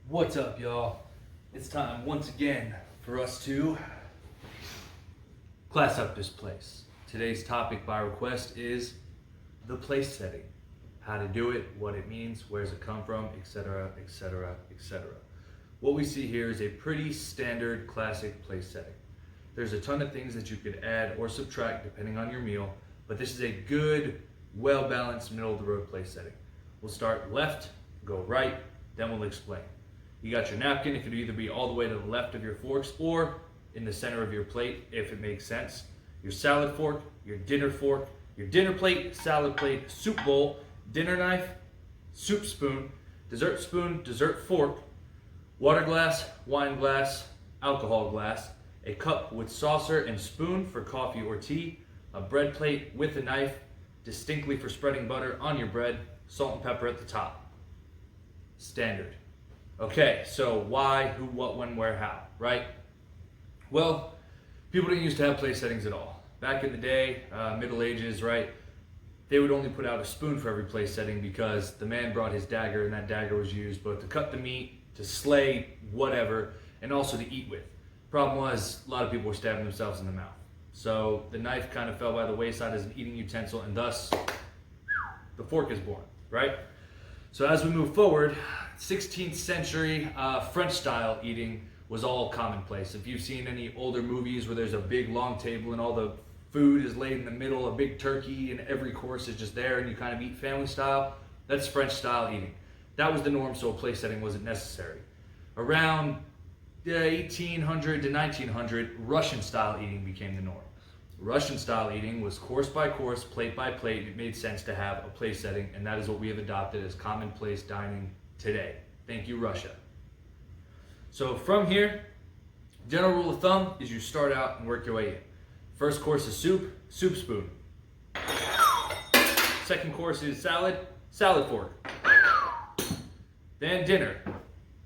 What's up, y'all? It's time once again for us to class up this place. Today's topic by request is the place setting. How to do it, what it means, where does it come from, etc., etc., etc. What we see here is a pretty standard classic place setting. There's a ton of things that you could add or subtract depending on your meal, but this is a good, well-balanced, middle-of-the-road place setting. We'll start left, go right, then we'll explain. You got your napkin. It could either be all the way to the left of your forks or in the center of your plate, if it makes sense. Your salad fork, your dinner plate, salad plate, soup bowl, dinner knife, soup spoon, dessert fork, water glass, wine glass, alcohol glass, a cup with saucer and spoon for coffee or tea, a bread plate with a knife, distinctly for spreading butter on your bread, salt and pepper at the top. Standard. Okay, so why, who, what, when, where, how, right? Well, people didn't used to have place settings at all. Back in the day, Middle Ages, right, they would only put out a spoon for every place setting because the man brought his dagger, and that dagger was used both to cut the meat, to slay whatever, and also to eat with. Problem was, a lot of people were stabbing themselves in the mouth. So the knife kind of fell by the wayside as an eating utensil, and thus the fork is born, right? So as we move forward, 16th century French style eating was all commonplace. If you've seen any older movies where there's a big long table and all the food is laid in the middle, a big turkey, and every course is just there and you kind of eat family style, that's French style eating. That was the norm, so a place setting wasn't necessary. Around 1800 to 1900, Russian style eating became the norm. Russian style eating was course by course, plate by plate. It made sense to have a place setting, and that is what we have adopted as commonplace dining today. Thank you, Russia. So from here, general rule of thumb is you start out and work your way in. First course is soup, soup spoon. Second course is salad, salad fork. Then dinner,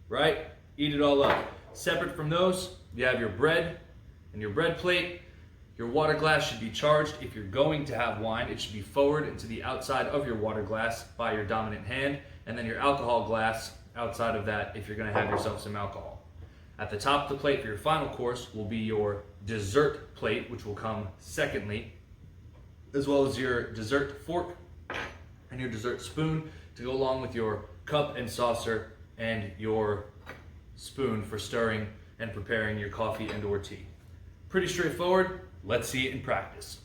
right? Eat it all up. Separate from those, you have your bread and your bread plate. Your water glass should be charged. If you're going to have wine, it should be forward and to the outside of your water glass by your dominant hand. And then your alcohol glass outside of that if you're going to have yourself some alcohol. At the top of the plate for your final course will be your dessert plate, which will come secondly, as well as your dessert fork and your dessert spoon to go along with your cup and saucer and your spoon for stirring and preparing your coffee and or tea. Pretty straightforward. Let's see it in practice.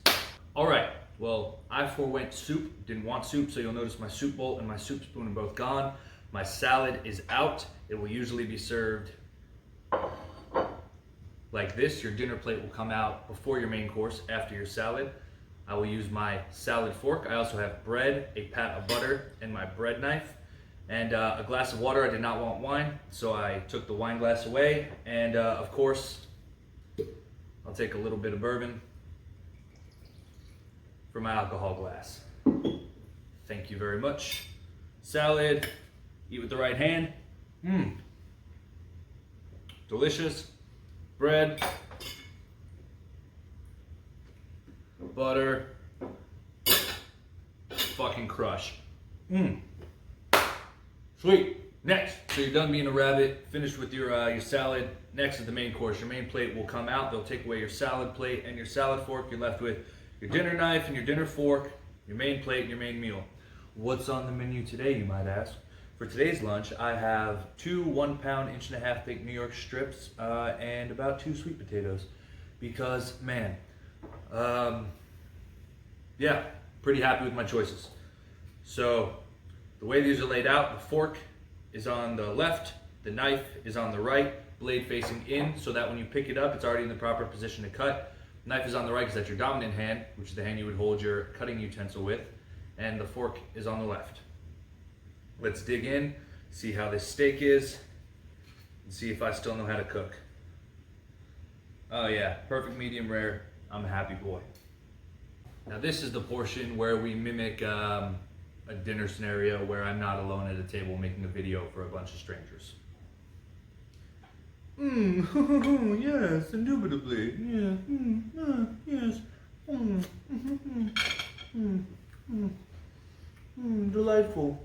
All right, well, I forewent soup, didn't want soup, so you'll notice my soup bowl and my soup spoon are both gone. My salad is out. It will usually be served like this. Your dinner plate will come out before your main course, after your salad. I will use my salad fork. I also have bread, a pat of butter, and my bread knife. And a glass of water. I did not want wine, so I took the wine glass away. And of course, I'll take a little bit of bourbon for my alcohol glass. Thank you very much. Salad, eat with the right hand. Delicious. Bread, butter, fucking crush. Sweet. Next, so you're done being a rabbit, finished with your salad. Next is the main course. Your main plate will come out. They'll take away your salad plate and your salad fork. You're left with your dinner knife and your dinner fork, your main plate and your main meal. What's on the menu today, you might ask? For today's lunch, I have 2 1-pound, 1.5-inch thick New York strips and about 2 sweet potatoes. Because, man, yeah, pretty happy with my choices. So, the way these are laid out, the fork is on the left, the knife is on the right, blade facing in so that when you pick it up, it's already in the proper position to cut. Knife is on the right because that's your dominant hand, which is the hand you would hold your cutting utensil with, and the fork is on the left. Let's dig in, see how this steak is, and see if I still know how to cook. Oh yeah, perfect medium rare. I'm a happy boy. Now this is the portion where we mimic a dinner scenario where I'm not alone at a table making a video for a bunch of strangers. Yes, indubitably. Yeah, yes. Delightful.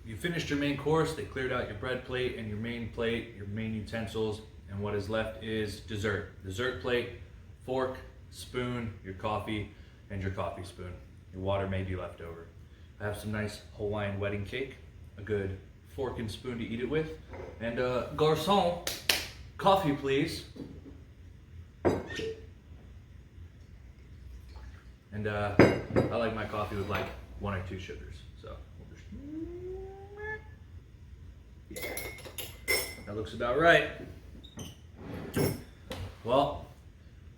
You finished your main course, they cleared out your bread plate and your main plate, your main utensils, and what is left is dessert. Dessert plate, fork, spoon, your coffee, and your coffee spoon. Your water may be left over. I have some nice Hawaiian wedding cake, a good fork and spoon to eat it with, and garçon, coffee please. And I like my coffee with like 1 or 2 sugars, so yeah, that looks about right. Well,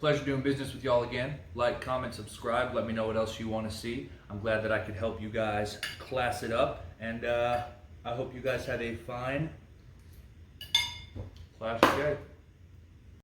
pleasure doing business with y'all again. Like, comment, subscribe. Let me know what else you want to see. I'm glad that I could help you guys class it up, and I hope you guys had a fine class day.